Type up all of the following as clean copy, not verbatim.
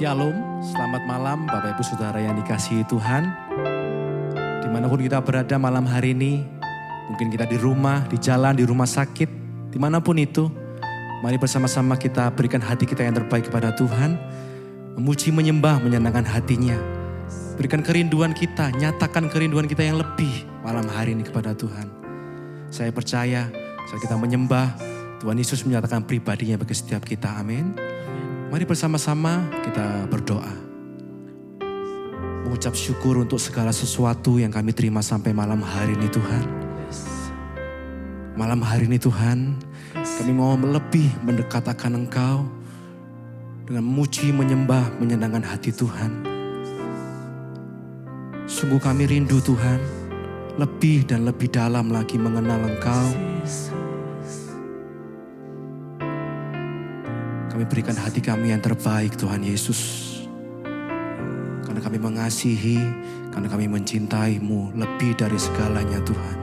Shalom, selamat malam Bapak Ibu Saudara yang dikasihi Tuhan. Dimanapun kita berada malam hari ini, mungkin kita di rumah, di jalan, di rumah sakit, dimanapun itu, mari bersama-sama kita berikan hati kita yang terbaik kepada Tuhan, memuji, menyembah, menyenangkan hatinya. Berikan kerinduan kita, nyatakan kerinduan kita yang lebih malam hari ini kepada Tuhan. Saya percaya saat kita menyembah, Tuhan Yesus menyatakan pribadinya bagi setiap kita, amin. Mari bersama-sama kita berdoa. Mengucap syukur untuk segala sesuatu yang kami terima sampai malam hari ini Tuhan. Malam hari ini Tuhan, kami mau lebih mendekat akan Engkau dengan memuji, menyembah, menyenangkan hati Tuhan. Sungguh kami rindu Tuhan, lebih dan lebih dalam lagi mengenal Engkau. Kami berikan hati kami yang terbaik Tuhan Yesus. Karena kami mengasihi, karena kami mencintai-Mu lebih dari segalanya Tuhan.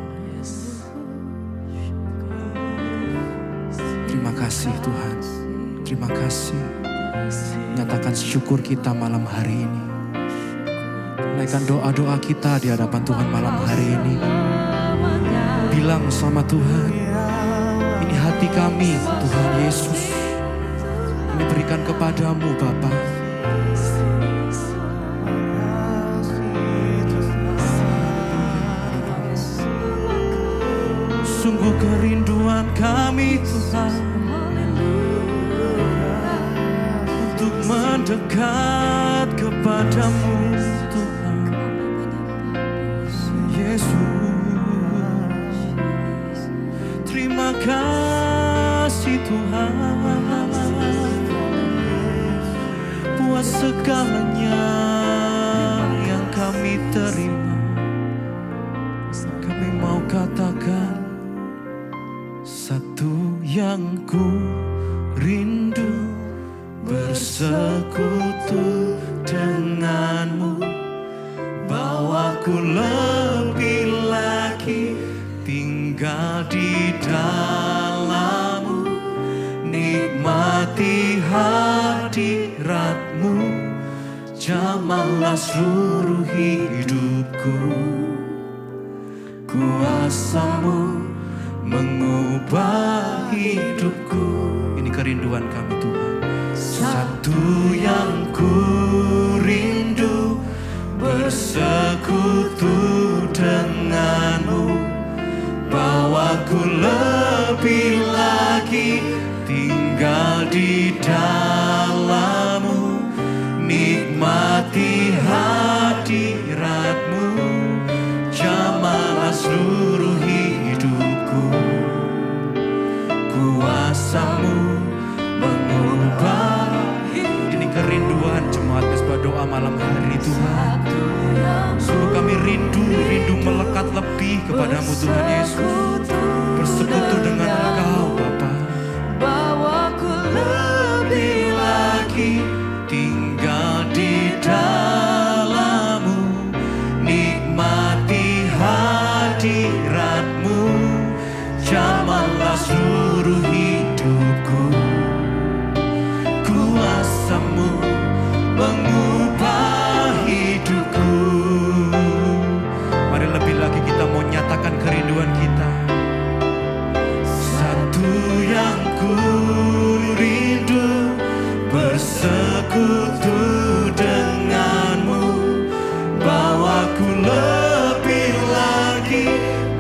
Terima kasih Tuhan, terima kasih. Nyatakan syukur kita malam hari ini. Naikkan doa-doa kita di hadapan Tuhan malam hari ini. Bilang sama Tuhan, ini hati kami Tuhan Yesus. Kami berikan kepadamu Bapa. Sungguh kerinduan kami Tuhan untuk mendekat kepadamu Tuhan Yesus. Terima kasih Tuhan, buat segalanya yang kami terima. Kami mau katakan, satu yang ku rindu bersekutu denganmu, bawaku lebih lagi tinggal di dalammu, nikmati hadiratmu, jamahlah seluruh hidupku. Kuasamu mengubah hidupku. Ini kerinduan kami Tuhan. Satu yang ku rindu bersekutu denganmu, bawaku lebih lagi tinggal di dalammu, nikmati hadiratmu, jamahlah seluruh hidupku. Kuasamu mengubah. Ini kerinduan jemaat Mesbah Doa malam hari Tuhan. Sungguh kami rindu melekat lebih kepadamu Tuhan Yesus, bersekutu dengan Engkau Bapa. Bawaku lebih lagi tinggal di dalammu, nikmati hadiratmu, jamahlah seluruh hidupku. Kuasamu mengubah hidupku. Mari lebih lagi kita mau nyatakan kerinduan kita. Satu yang ku rindu bersekutu denganmu, bawaku lebih lagi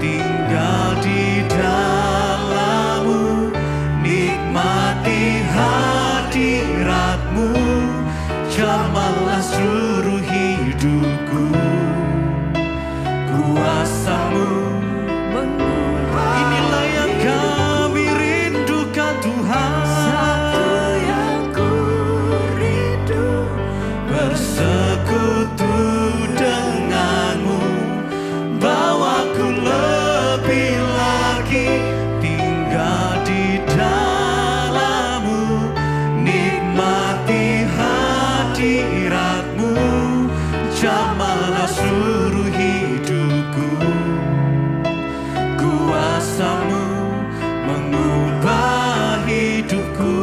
tinggal di dalammu, nikmati hadiratmu, jamahlah seluruh hidupku. Kuasamu mengubah. Inilah yang kami rindukan Tuhan. Satu yang ku rindu bersekutu denganmu, bawaku lebih lagi tinggal di dalammu, nikmati hadiratmu, jamahlah seluruh hidupku. Kuasamu mengubah hidupku.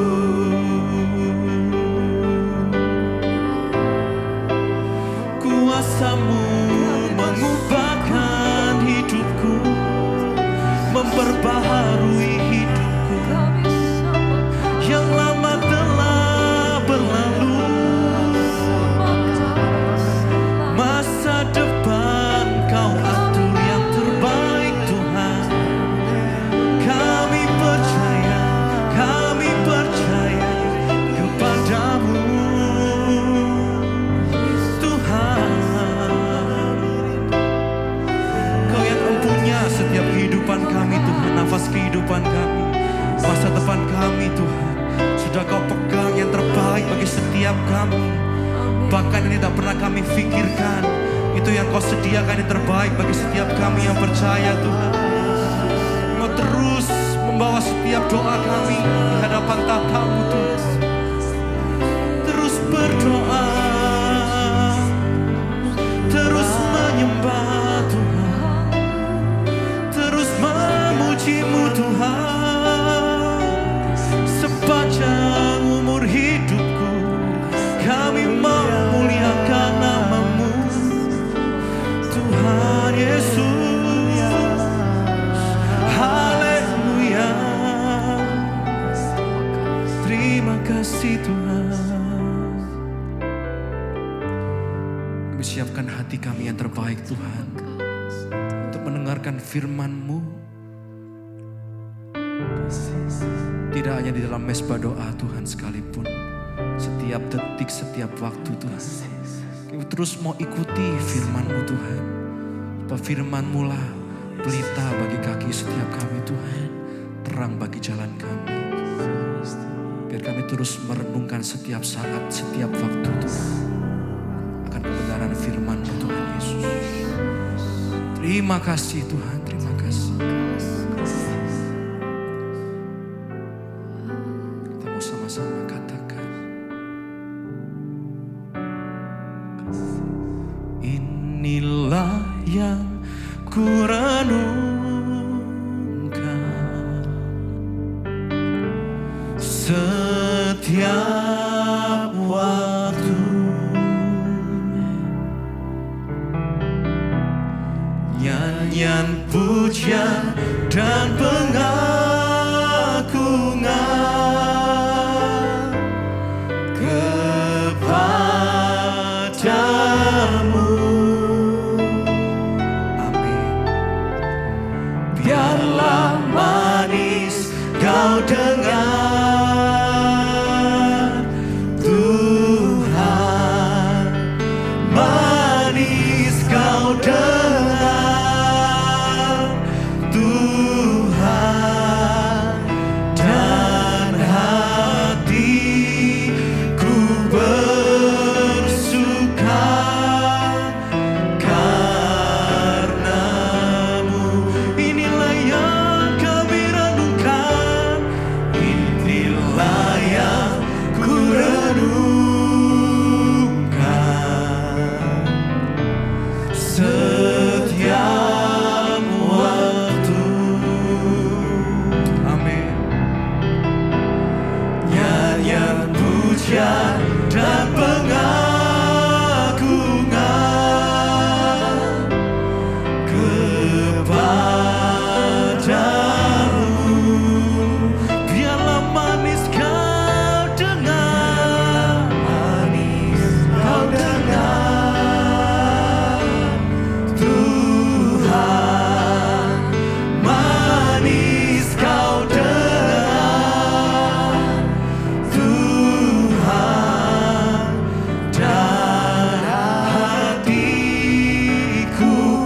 kehidupan kami Tuhan. Sudah Kau pegang yang terbaik bagi setiap kami. Bahkan yang tidak pernah kami pikirkan, itu yang Kau sediakan yang terbaik bagi setiap kami yang percaya Tuhan. Kau terus membawa setiap doa kami di hadapan tatamu Tuhan. Terus berdoa, terus menyembah Tuhan, terus memuji-Mu Tuhan. Sepanjang umur hidupku kami memuliakan nama-Mu Tuhan Yesus. Haleluya. Terima kasih Tuhan. Kami siapkan hati kami yang terbaik Tuhan, untuk mendengarkan firman-Mu. Tidak hanya di dalam mesbah doa Tuhan sekalipun, setiap detik, setiap waktu Tuhan. Kami terus mau ikuti firman-Mu Tuhan. Sebab firman-Mu lah pelita bagi kaki setiap kami Tuhan, terang bagi jalan kami. Biar kami terus merenungkan setiap saat, setiap waktu Tuhan, akan kebenaran firman-Mu Tuhan Yesus. Terima kasih Tuhan, terima kasih. Kita mau sama-sama katakan, inilah yang ku renungkan setiap waktu. Nyanyian pujian dan pengagungan kepadamu. Biarlah manis kau dengar Tuhan, manis kau dengar Tuhan, dan hatiku bersuka karena-Mu. Inilah yang kami renungkan, inilah yang ku renungkan setiap waktu. Amin. Nyanyian pujian dan pengagungan kepadamu. Biarlah manis kau dengar, manis kau dengar Tuhan, manis kau dengar Tuhan, dan hatiku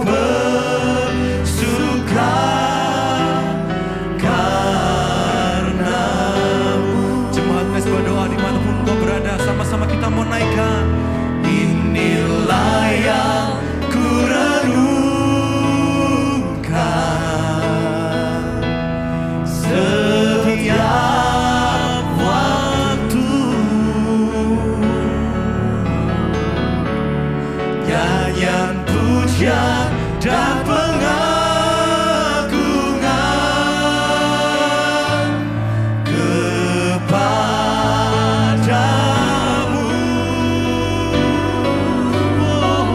bersuka karena-Mu. Jemaat mesbah doa dimanapun kau berada, sama-sama kita mau naikkan. Inilah yang ku renungkan setiap waktu. Nyanyian pujian dan pengagungan kepadamu. Oh,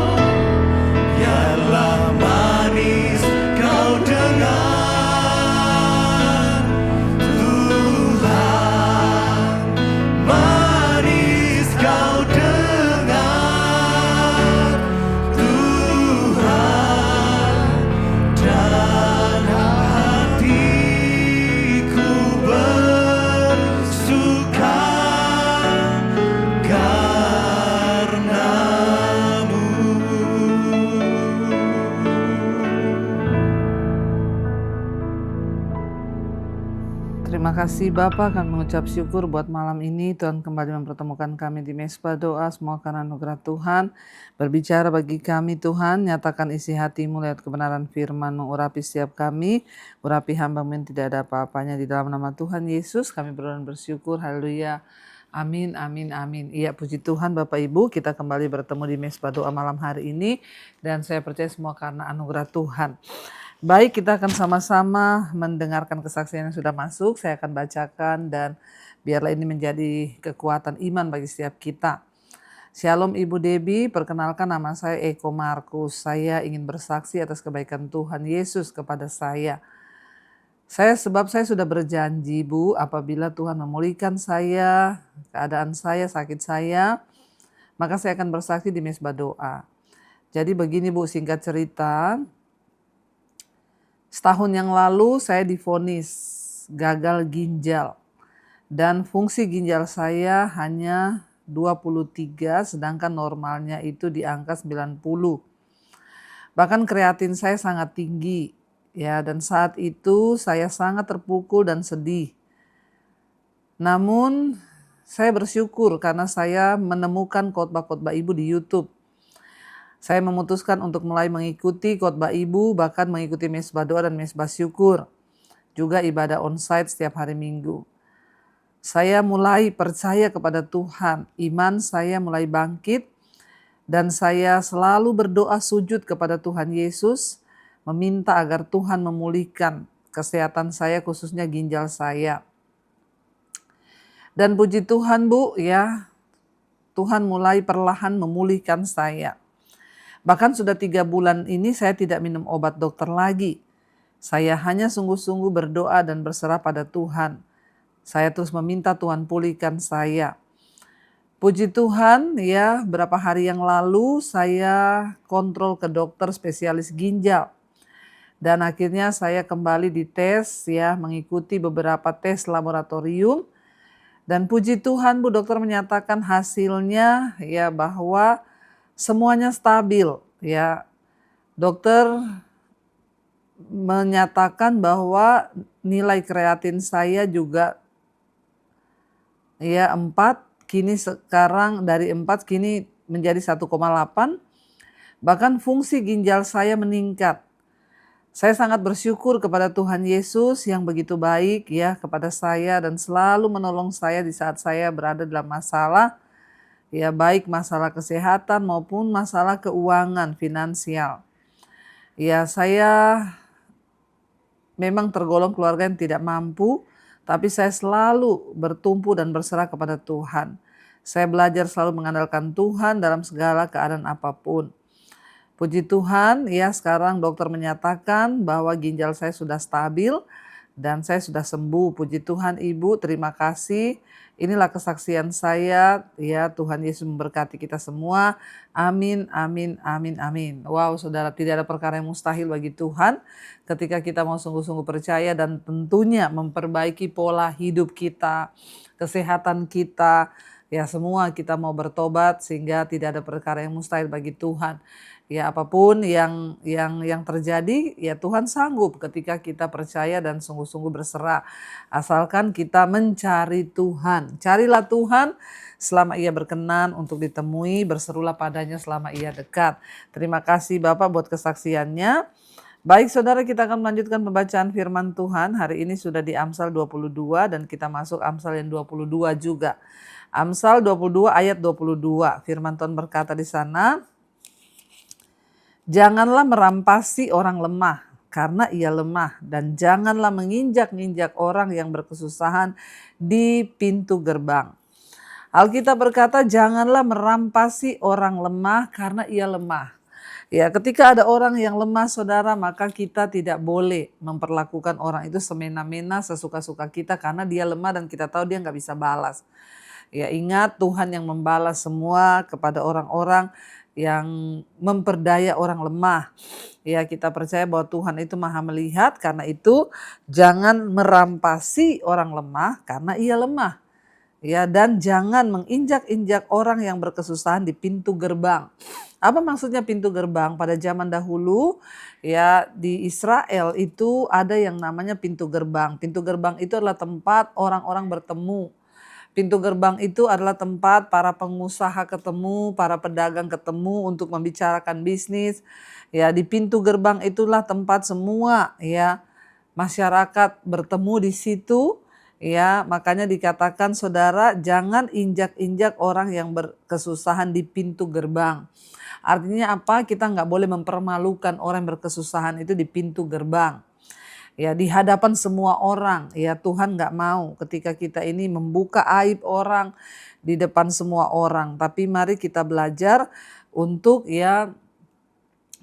biarlah manis kau dengar Tuhan, manis kau dengar Tuhan, dan hatiku bersuka karena-Mu. Terima kasih Bapa, kami mengucap syukur buat malam ini Tuhan kembali mempertemukan kami di Mesbah Doa. Semua karena anugerah Tuhan. Berbicara bagi kami Tuhan, nyatakan isi hatimu lewat kebenaran firman, mengurapi setiap kami, urapi hamba-Mu yang tidak ada apa-apanya. Di dalam nama Tuhan Yesus kami berdoa dan bersyukur. Haleluya. Amin, amin, amin. Iya, puji Tuhan Bapak Ibu, kita kembali bertemu di Mesbah Doa malam hari ini. Dan saya percaya semua karena anugerah Tuhan. Baik, kita akan sama-sama mendengarkan kesaksian yang sudah masuk. Saya akan bacakan dan biarlah ini menjadi kekuatan iman bagi setiap kita. Shalom Ibu Debbie, perkenalkan nama saya Eko Markus. Saya ingin bersaksi atas kebaikan Tuhan Yesus kepada saya. Sebab saya sudah berjanji Bu, apabila Tuhan memulihkan saya, keadaan saya, sakit saya, maka saya akan bersaksi di Mesbah Doa. Jadi begini Bu, singkat cerita, setahun yang lalu saya divonis gagal ginjal dan fungsi ginjal saya hanya 23 sedangkan normalnya itu di angka 90. Bahkan kreatin saya sangat tinggi ya, dan saat itu saya sangat terpukul dan sedih. Namun saya bersyukur karena saya menemukan khotbah-khotbah Ibu di YouTube. Saya memutuskan untuk mulai mengikuti khotbah Ibu, bahkan mengikuti mesbah doa dan mesbah syukur. Juga ibadah onsite setiap hari Minggu. Saya mulai percaya kepada Tuhan, iman saya mulai bangkit, dan saya selalu berdoa sujud kepada Tuhan Yesus, meminta agar Tuhan memulihkan kesehatan saya, khususnya ginjal saya. Dan puji Tuhan Bu, ya, Tuhan mulai perlahan memulihkan saya. Bahkan sudah 3 bulan ini saya tidak minum obat dokter lagi. Saya hanya sungguh-sungguh berdoa dan berserah pada Tuhan. Saya terus meminta Tuhan pulihkan saya. Puji Tuhan ya, berapa hari yang lalu saya kontrol ke dokter spesialis ginjal. Dan akhirnya saya kembali dites ya, mengikuti beberapa tes laboratorium. Dan puji Tuhan Bu, dokter menyatakan hasilnya ya bahwa semuanya stabil ya. Dokter menyatakan bahwa nilai kreatin saya juga ya 4, kini sekarang dari 4 kini menjadi 1,8. Bahkan fungsi ginjal saya meningkat. Saya sangat bersyukur kepada Tuhan Yesus yang begitu baik ya kepada saya dan selalu menolong saya di saat saya berada dalam masalah. Ya, baik masalah kesehatan maupun masalah keuangan finansial. Ya, saya memang tergolong keluarga yang tidak mampu, tapi saya selalu bertumpu dan berserah kepada Tuhan. Saya belajar selalu mengandalkan Tuhan dalam segala keadaan apapun. Puji Tuhan, ya sekarang dokter menyatakan bahwa ginjal saya sudah stabil dan saya sudah sembuh. Puji Tuhan Ibu, terima kasih. Inilah kesaksian saya, ya Tuhan Yesus memberkati kita semua. Amin, amin, amin, amin. Wow saudara, tidak ada perkara yang mustahil bagi Tuhan ketika kita mau sungguh-sungguh percaya dan tentunya memperbaiki pola hidup kita, kesehatan kita, ya semua kita mau bertobat sehingga tidak ada perkara yang mustahil bagi Tuhan. Ya apapun yang terjadi ya Tuhan sanggup ketika kita percaya dan sungguh-sungguh berserah. Asalkan kita mencari Tuhan. Carilah Tuhan selama ia berkenan untuk ditemui, berserulah padanya selama ia dekat. Terima kasih Bapak buat kesaksiannya. Baik saudara, kita akan melanjutkan pembacaan firman Tuhan. Hari ini sudah di Amsal 22 dan kita masuk Amsal yang 22 juga. Amsal 22 ayat 22. Firman Tuhan berkata di sana, janganlah merampasi orang lemah karena ia lemah, dan janganlah menginjak-injak orang yang berkesusahan di pintu gerbang. Alkitab berkata janganlah merampasi orang lemah karena ia lemah. Ya, ketika ada orang yang lemah saudara, maka kita tidak boleh memperlakukan orang itu semena-mena sesuka-suka kita karena dia lemah dan kita tahu dia nggak bisa balas. Ya, ingat Tuhan yang membalas semua kepada orang-orang yang memperdaya orang lemah. Ya, kita percaya bahwa Tuhan itu maha melihat, karena itu jangan merampasi orang lemah karena ia lemah. ya, dan jangan menginjak-injak orang yang berkesusahan di pintu gerbang. Apa maksudnya pintu gerbang? Pada zaman dahulu ya di Israel itu ada yang namanya pintu gerbang. Pintu gerbang itu adalah tempat orang-orang bertemu. Pintu gerbang itu adalah tempat para pengusaha ketemu, para pedagang ketemu untuk membicarakan bisnis. Ya, di pintu gerbang itulah tempat semua ya masyarakat bertemu di situ. Ya, makanya dikatakan saudara jangan injak-injak orang yang berkesusahan di pintu gerbang. Artinya apa? Kita nggak boleh mempermalukan orang yang berkesusahan itu di pintu gerbang. Ya, di hadapan semua orang, ya Tuhan nggak mau ketika kita ini membuka aib orang di depan semua orang. Tapi mari kita belajar untuk ya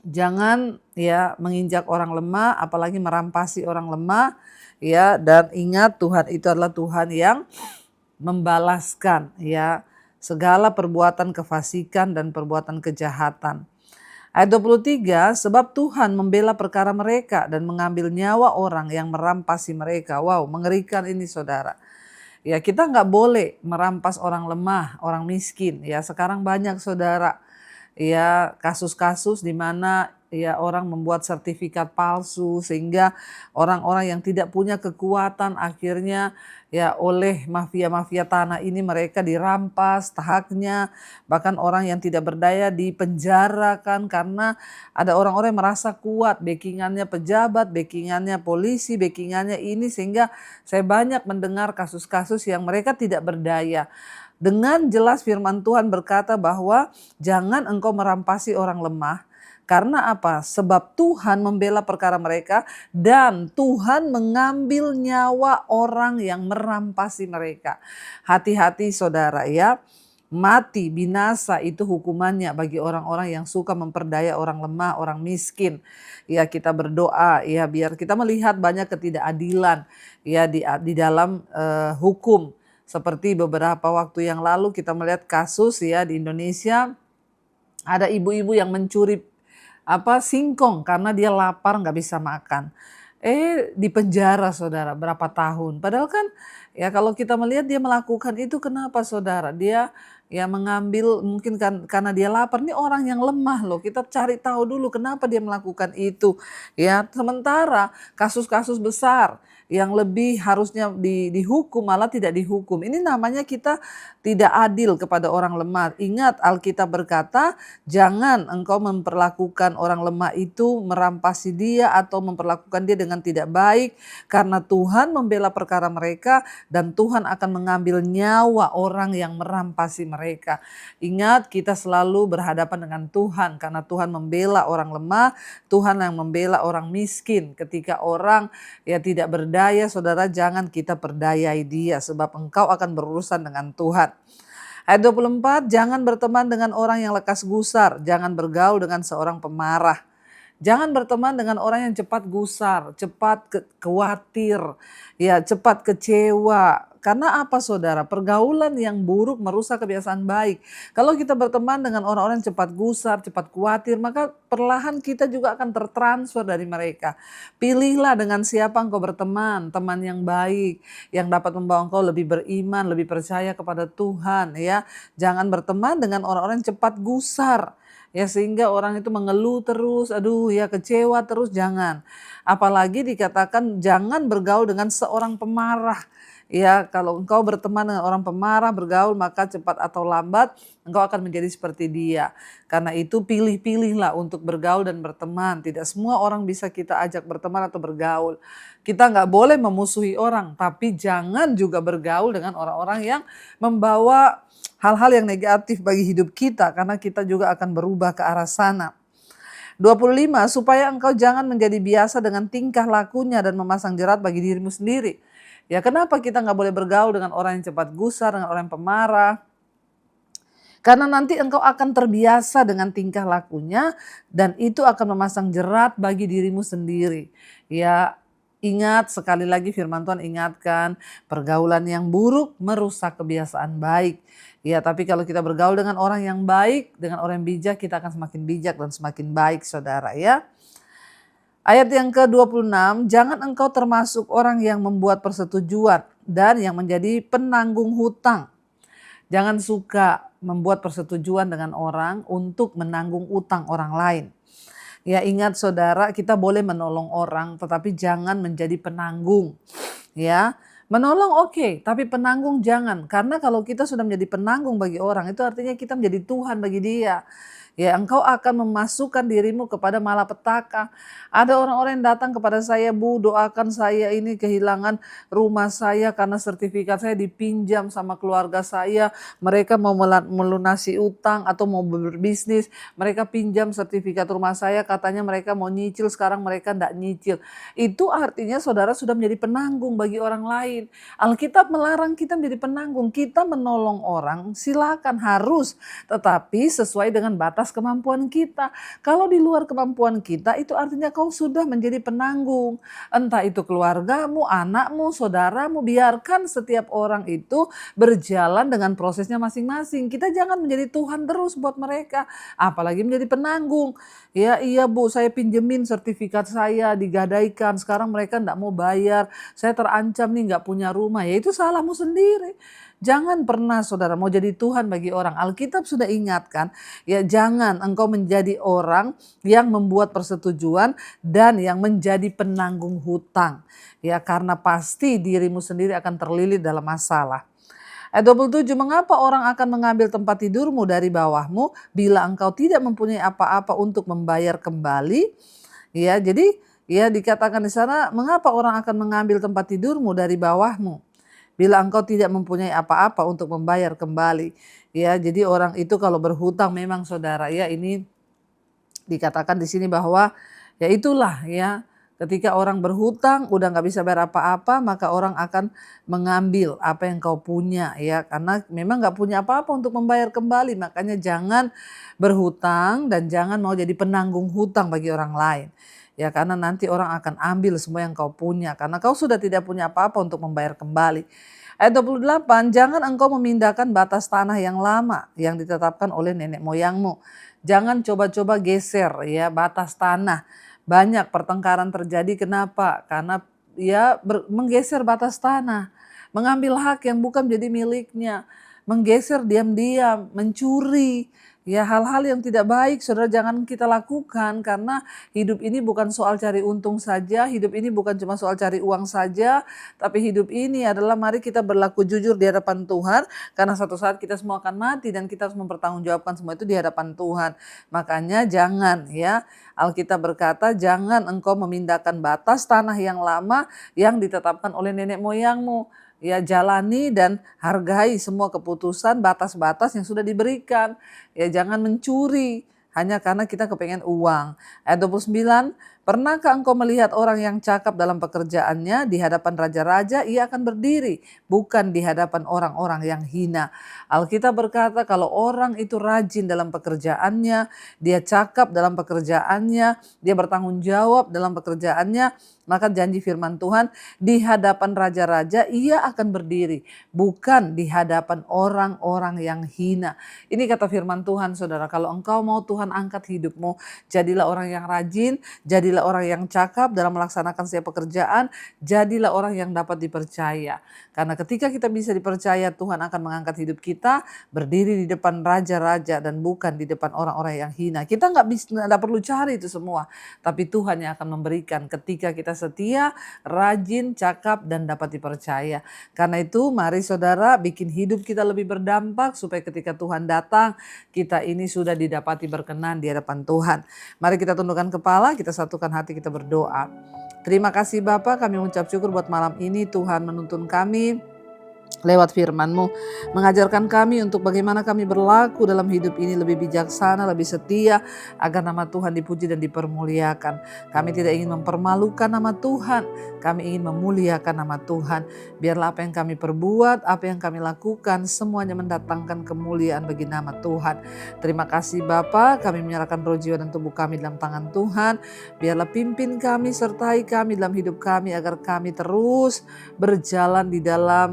jangan ya menginjak orang lemah, apalagi merampasi orang lemah. Ya, dan ingat Tuhan itu adalah Tuhan yang membalaskan ya segala perbuatan kefasikan dan perbuatan kejahatan. Ayat 23, sebab Tuhan membela perkara mereka dan mengambil nyawa orang yang merampasi mereka. Wow, mengerikan ini saudara. Ya, kita nggak boleh merampas orang lemah, orang miskin. Ya, sekarang banyak saudara ya kasus-kasus di mana ya orang membuat sertifikat palsu sehingga orang-orang yang tidak punya kekuatan akhirnya ya oleh mafia-mafia tanah ini mereka dirampas haknya, bahkan orang yang tidak berdaya dipenjarakan karena ada orang-orang yang merasa kuat, backingannya pejabat, backingannya polisi, backingannya ini, sehingga saya banyak mendengar kasus-kasus yang mereka tidak berdaya. Dengan jelas firman Tuhan berkata bahwa jangan engkau merampasi orang lemah. Karena apa? Sebab Tuhan membela perkara mereka dan Tuhan mengambil nyawa orang yang merampasi mereka. Hati-hati saudara ya. Mati, binasa itu hukumannya bagi orang-orang yang suka memperdaya orang lemah, orang miskin. Ya, kita berdoa ya biar kita melihat banyak ketidakadilan ya di dalam hukum. Seperti beberapa waktu yang lalu kita melihat kasus ya di Indonesia, ada ibu-ibu yang mencuri singkong karena dia lapar nggak bisa makan. Di penjara saudara berapa tahun. Padahal kan ya kalau kita melihat dia melakukan itu kenapa saudara? Dia ya mengambil mungkin kan karena dia lapar. Ini orang yang lemah loh. Kita cari tahu dulu kenapa dia melakukan itu. Ya, sementara kasus-kasus besar yang lebih harusnya dihukum malah tidak dihukum. Ini namanya kita tidak adil kepada orang lemah. Ingat Alkitab berkata, jangan engkau memperlakukan orang lemah itu, merampasi dia atau memperlakukan dia dengan tidak baik. Karena Tuhan membela perkara mereka dan Tuhan akan mengambil nyawa orang yang merampasi mereka. Ingat kita selalu berhadapan dengan Tuhan karena Tuhan membela orang lemah, Tuhan yang membela orang miskin. Ketika orang ya tidak berdaya, saudara jangan kita perdayai dia sebab engkau akan berurusan dengan Tuhan. Ayat 24, jangan berteman dengan orang yang lekas gusar, jangan bergaul dengan seorang pemarah. Jangan berteman dengan orang yang cepat gusar, cepat khawatir, ya cepat kecewa. Karena apa saudara? Pergaulan yang buruk merusak kebiasaan baik. Kalau kita berteman dengan orang-orang yang cepat gusar, cepat khawatir, maka perlahan kita juga akan tertransfer dari mereka. Pilihlah dengan siapa engkau berteman, teman yang baik, yang dapat membawa engkau lebih beriman, lebih percaya kepada Tuhan. Ya, jangan berteman dengan orang-orang yang cepat gusar. Ya, sehingga orang itu mengeluh terus, aduh ya kecewa terus, jangan. Apalagi dikatakan jangan bergaul dengan seorang pemarah. Ya, kalau engkau berteman dengan orang pemarah, bergaul, maka cepat atau lambat engkau akan menjadi seperti dia. Karena itu pilih-pilihlah untuk bergaul dan berteman. Tidak semua orang bisa kita ajak berteman atau bergaul. Kita nggak boleh memusuhi orang, tapi jangan juga bergaul dengan orang-orang yang membawa hal-hal yang negatif bagi hidup kita, karena kita juga akan berubah ke arah sana. 25, supaya engkau jangan menjadi biasa dengan tingkah lakunya dan memasang jerat bagi dirimu sendiri. Ya, kenapa kita nggak boleh bergaul dengan orang yang cepat gusar, dengan orang yang pemarah? Karena nanti engkau akan terbiasa dengan tingkah lakunya dan itu akan memasang jerat bagi dirimu sendiri. Ya, ingat sekali lagi firman Tuhan ingatkan, pergaulan yang buruk merusak kebiasaan baik. Ya, tapi kalau kita bergaul dengan orang yang baik, dengan orang yang bijak, kita akan semakin bijak dan semakin baik saudara ya. Ayat yang ke-26, jangan engkau termasuk orang yang membuat persetujuan dan yang menjadi penanggung hutang. Jangan suka membuat persetujuan dengan orang untuk menanggung utang orang lain. Ya, ingat saudara, kita boleh menolong orang tetapi jangan menjadi penanggung. Ya, menolong oke, tapi penanggung jangan. Karena kalau kita sudah menjadi penanggung bagi orang, itu artinya kita menjadi Tuhan bagi dia. Ya, engkau akan memasukkan dirimu kepada malapetaka. Ada orang-orang yang datang kepada saya, Bu, doakan saya ini kehilangan rumah saya karena sertifikat saya dipinjam sama keluarga saya. Mereka mau melunasi utang atau mau berbisnis. Mereka pinjam sertifikat rumah saya, katanya mereka mau nyicil, sekarang mereka tidak nyicil. Itu artinya saudara sudah menjadi penanggung bagi orang lain. Alkitab melarang kita menjadi penanggung. Kita menolong orang, silakan, harus. Tetapi sesuai dengan batas kemampuan kita. Kalau di luar kemampuan kita, itu artinya kau sudah menjadi penanggung. Entah itu keluargamu, anakmu, saudaramu, biarkan setiap orang itu berjalan dengan prosesnya masing-masing. Kita jangan menjadi Tuhan terus buat mereka, apalagi menjadi penanggung. Ya, iya Bu, saya pinjemin sertifikat saya digadaikan, sekarang mereka enggak mau bayar, saya terancam nih enggak punya rumah. Ya itu salahmu sendiri. Jangan pernah saudara mau jadi Tuhan bagi orang. Alkitab sudah ingatkan, ya jangan engkau menjadi orang yang membuat persetujuan dan yang menjadi penanggung hutang. Ya, karena pasti dirimu sendiri akan terlilit dalam masalah. Ayat 27, mengapa orang akan mengambil tempat tidurmu dari bawahmu bila engkau tidak mempunyai apa-apa untuk membayar kembali? Ya, jadi ya dikatakan di sana, mengapa orang akan mengambil tempat tidurmu dari bawahmu bila engkau tidak mempunyai apa-apa untuk membayar kembali. Ya, jadi orang itu kalau berhutang memang saudara, ya ini dikatakan di sini bahwa ya itulah ya, ketika orang berhutang udah nggak bisa bayar apa-apa, maka orang akan mengambil apa yang kau punya ya, karena memang nggak punya apa-apa untuk membayar kembali. Makanya jangan berhutang dan jangan mau jadi penanggung hutang bagi orang lain. Ya, karena nanti orang akan ambil semua yang kau punya karena kau sudah tidak punya apa-apa untuk membayar kembali. Ayat 28, jangan engkau memindahkan batas tanah yang lama yang ditetapkan oleh nenek moyangmu. Jangan coba-coba geser ya batas tanah. Banyak pertengkaran terjadi, kenapa? Karena ya menggeser batas tanah, mengambil hak yang bukan menjadi miliknya, menggeser diam-diam, mencuri. Ya, hal-hal yang tidak baik saudara jangan kita lakukan, karena hidup ini bukan soal cari untung saja, hidup ini bukan cuma soal cari uang saja, tapi hidup ini adalah mari kita berlaku jujur di hadapan Tuhan, karena suatu saat kita semua akan mati dan kita harus mempertanggungjawabkan semua itu di hadapan Tuhan. Makanya jangan ya, Alkitab berkata jangan engkau memindahkan batas tanah yang lama yang ditetapkan oleh nenek moyangmu. Ya, jalani dan hargai semua keputusan batas-batas yang sudah diberikan. Ya, jangan mencuri hanya karena kita kepengen uang. Ayat 29, pernahkah engkau melihat orang yang cakap dalam pekerjaannya di hadapan raja-raja, ia akan berdiri, bukan di hadapan orang-orang yang hina. Alkitab berkata kalau orang itu rajin dalam pekerjaannya, dia cakap dalam pekerjaannya, dia bertanggung jawab dalam pekerjaannya, maka janji firman Tuhan di hadapan raja-raja ia akan berdiri, bukan di hadapan orang-orang yang hina. Ini kata firman Tuhan saudara, kalau engkau mau Tuhan angkat hidupmu, jadilah orang yang rajin, jadilah orang yang cakap dalam melaksanakan setiap pekerjaan, jadilah orang yang dapat dipercaya. Karena ketika kita bisa dipercaya, Tuhan akan mengangkat hidup kita, berdiri di depan raja-raja dan bukan di depan orang-orang yang hina. Kita nggak perlu cari itu semua, tapi Tuhan yang akan memberikan ketika kita setia, rajin, cakap, dan dapat dipercaya. Karena itu mari saudara bikin hidup kita lebih berdampak supaya ketika Tuhan datang, kita ini sudah didapati berkenan di hadapan Tuhan. Mari kita tundukkan kepala, kita satukan hati, kita berdoa. Terima kasih Bapa, kami mengucap syukur buat malam ini Tuhan menuntun kami lewat firman-Mu, mengajarkan kami untuk bagaimana kami berlaku dalam hidup ini lebih bijaksana, lebih setia, agar nama Tuhan dipuji dan dipermuliakan. Kami tidak ingin mempermalukan nama Tuhan, kami ingin memuliakan nama Tuhan. Biarlah apa yang kami perbuat, apa yang kami lakukan, semuanya mendatangkan kemuliaan bagi nama Tuhan. Terima kasih Bapa, kami menyerahkan roh, jiwa, dan tubuh kami dalam tangan Tuhan. Biarlah pimpin kami, sertai kami dalam hidup kami, agar kami terus berjalan di dalam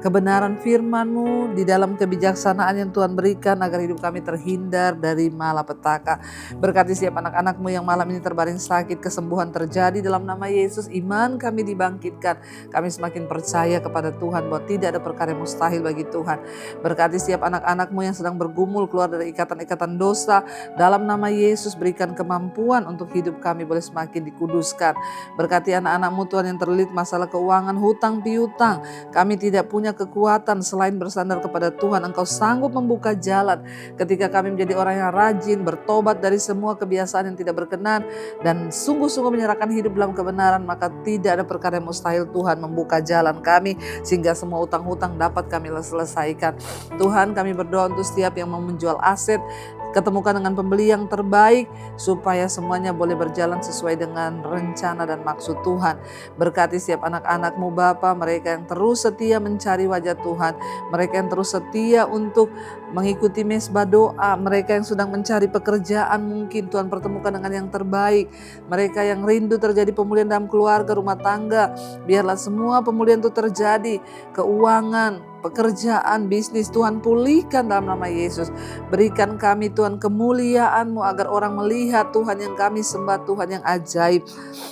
kebenaran firman-Mu di dalam kebijaksanaan yang Tuhan berikan agar hidup kami terhindar dari malapetaka. Berkati setiap anak-anak-Mu yang malam ini terbaring sakit, kesembuhan terjadi dalam nama Yesus, iman kami dibangkitkan. Kami semakin percaya kepada Tuhan bahwa tidak ada perkara yang mustahil bagi Tuhan. Berkati setiap anak-anak-Mu yang sedang bergumul keluar dari ikatan-ikatan dosa, dalam nama Yesus berikan kemampuan untuk hidup kami boleh semakin dikuduskan. Berkati anak-anak-Mu Tuhan yang terlilit masalah keuangan, hutang piutang. Kami tidak punya kekuatan selain bersandar kepada Tuhan. Engkau sanggup membuka jalan ketika kami menjadi orang yang rajin, bertobat dari semua kebiasaan yang tidak berkenan, dan sungguh-sungguh menyerahkan hidup dalam kebenaran, maka tidak ada perkara yang mustahil. Tuhan membuka jalan kami sehingga semua utang-hutang dapat kami selesaikan. Tuhan, kami berdoa untuk setiap yang mau menjual aset, ketemukan dengan pembeli yang terbaik supaya semuanya boleh berjalan sesuai dengan rencana dan maksud Tuhan. Berkati setiap anak-anak-Mu Bapa, mereka yang terus setia mencari wajah Tuhan, mereka yang terus setia untuk mengikuti mesbah doa, mereka yang sedang mencari pekerjaan, mungkin Tuhan pertemukan dengan yang terbaik, mereka yang rindu terjadi pemulihan dalam keluarga, rumah tangga, biarlah semua pemulihan itu terjadi, keuangan, pekerjaan, bisnis, Tuhan pulihkan dalam nama Yesus. Berikan kami Tuhan kemuliaan-Mu agar orang melihat Tuhan yang kami sembah, Tuhan yang ajaib.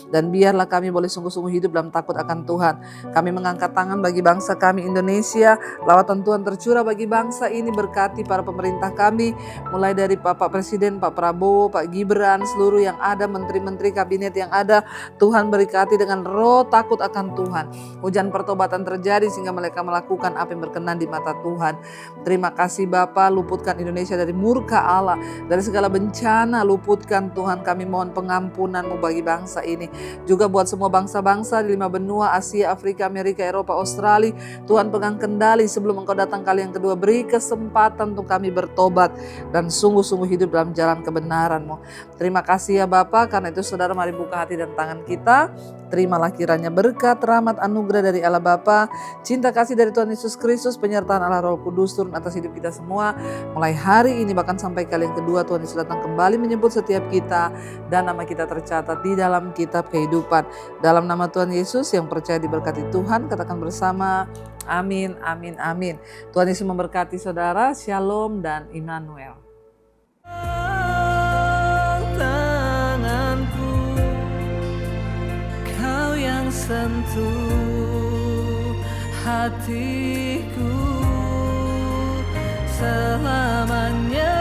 Dan biarlah kami boleh sungguh-sungguh hidup dalam takut akan Tuhan. Kami mengangkat tangan bagi bangsa kami Indonesia. Lawatan Tuhan tercurah bagi bangsa ini. Berkati para pemerintah kami, mulai dari Bapak Presiden, Pak Prabowo, Pak Gibran, seluruh yang ada, menteri-menteri kabinet yang ada. Tuhan berkati dengan roh takut akan Tuhan. Hujan pertobatan terjadi sehingga mereka melakukan apa yang berkenan di mata Tuhan. Terima kasih Bapa, luputkan Indonesia dari murka Allah, dari segala bencana, luputkan Tuhan. Kami mohon pengampunan-Mu bagi bangsa ini, juga buat semua bangsa-bangsa di 5 benua, Asia, Afrika, Amerika, Eropa, Australia. Tuhan pegang kendali sebelum Engkau datang kali yang kedua. Beri kesempatan untuk kami bertobat dan sungguh-sungguh hidup dalam jalan kebenaran-Mu. Terima kasih ya Bapa, karena itu saudara mari buka hati dan tangan kita. Terimalah kiranya berkat, rahmat, anugerah dari Allah Bapa, cinta kasih dari Tuhan Yesus Kristus, penyertaan Allah Roh Kudus turun atas hidup kita semua. Mulai hari ini bahkan sampai kali yang kedua Tuhan Yesus datang kembali menyebut setiap kita, dan nama kita tercatat di dalam kitab kehidupan. Dalam nama Tuhan Yesus yang percaya diberkati Tuhan, katakan bersama, amin, amin, amin. Tuhan Yesus memberkati saudara, shalom dan Immanuel. Sentuh hatiku selamanya.